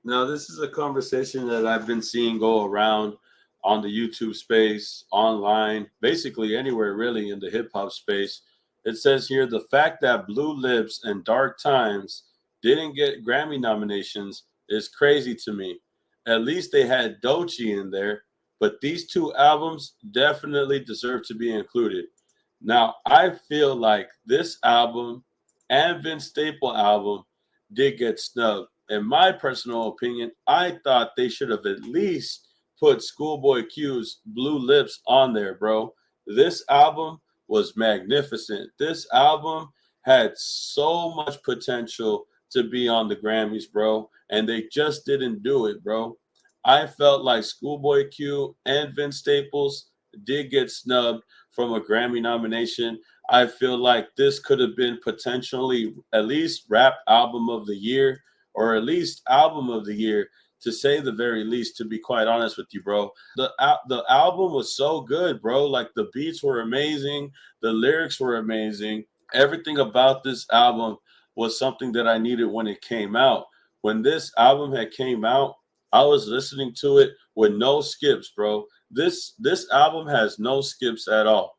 Now, this is a conversation that I've been seeing go around on the YouTube space, online, basically anywhere really in the hip hop space. It says here the fact that Blue Lips and Dark Times didn't get Grammy nominations is crazy to me. At least they had Doechii in there, but these two albums definitely deserve to be included. Now, I feel like this album and Vince Staple album did get snubbed. In my personal opinion, I thought they should have at least put Schoolboy Q's Blue Lips on there, bro. This album was magnificent. This album had so much potential to be on the Grammys, bro, and they just didn't do it, bro. I felt like Schoolboy Q and Vince Staples did get snubbed from a Grammy nomination. I feel like this could have been potentially at least rap album of the year or at least album of the year, to say the very least, to be quite honest with you, bro. The album was so good, bro. Like the beats were amazing, the lyrics were amazing. Everything about this album was something that I needed when it came out. When this album had came out, I was listening to it with no skips, bro. This album has no skips at all.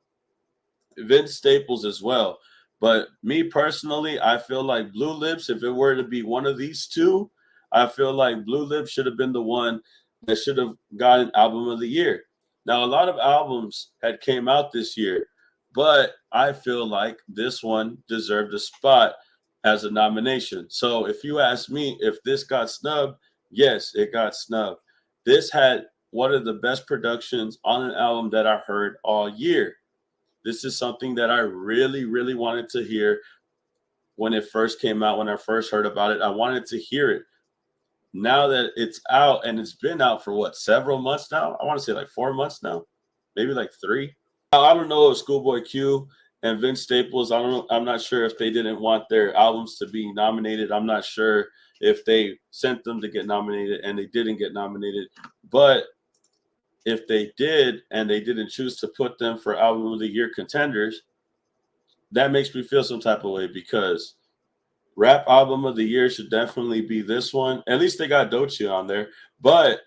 Vince Staples as well. But me personally, I feel like Blue Lips, if it were to be one of these two, I feel like Blue Lips should have been the one that should have gotten album of the year. Now, a lot of albums had came out this year, but I feel like this one deserved a spot as a nomination. So if you ask me if this got snubbed, yes, it got snubbed. This had one of the best productions on an album that I heard all year. This is something that I really, really wanted to hear when it first came out, when I first heard about it. I wanted to hear it. Now that it's out, and it's been out for what, several months now? I want to say like 4 months now, maybe like 3. I don't know if Schoolboy Q and Vince Staples, I don't know. I'm not sure if they didn't want their albums to be nominated. I'm not sure if they sent them to get nominated and they didn't get nominated. But if they did and they didn't choose to put them for album of the year contenders, that makes me feel some type of way, because rap album of the year should definitely be this one. At least they got Doechii on there. But,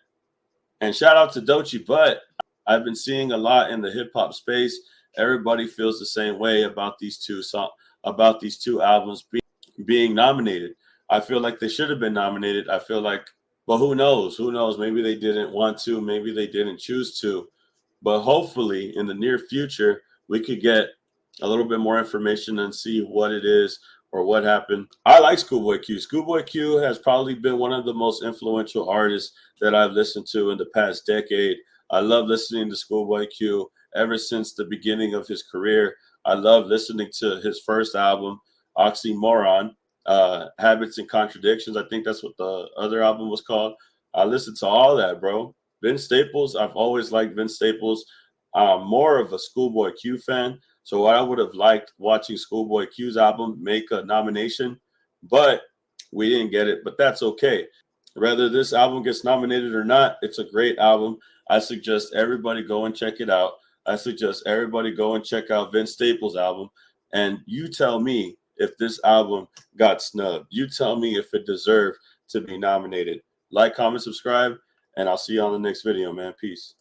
and shout out to Doechii, but I've been seeing a lot in the hip hop space. Everybody feels the same way about these two albums being nominated. I feel like they should have been nominated. I feel like, but who knows? Who knows? Maybe they didn't want to. Maybe they didn't choose to. But hopefully in the near future, we could get a little bit more information and see what it is or what happened. I like Schoolboy Q. Schoolboy Q has probably been one of the most influential artists that I've listened to in the past decade. I love listening to Schoolboy Q ever since the beginning of his career. I love listening to his first album, Oxymoron, Habits and Contradictions. I think that's what the other album was called. I listened to all that, bro. Vince Staples, I've always liked Vince Staples. I'm more of a Schoolboy Q fan. So I would have liked watching Schoolboy Q's album make a nomination, but we didn't get it. But that's okay. Whether this album gets nominated or not, it's a great album. I suggest everybody go and check it out. I suggest everybody go and check out Vince Staples' album. And you tell me if this album got snubbed. You tell me if it deserved to be nominated. Like, comment, subscribe, and I'll see you on the next video, man. Peace.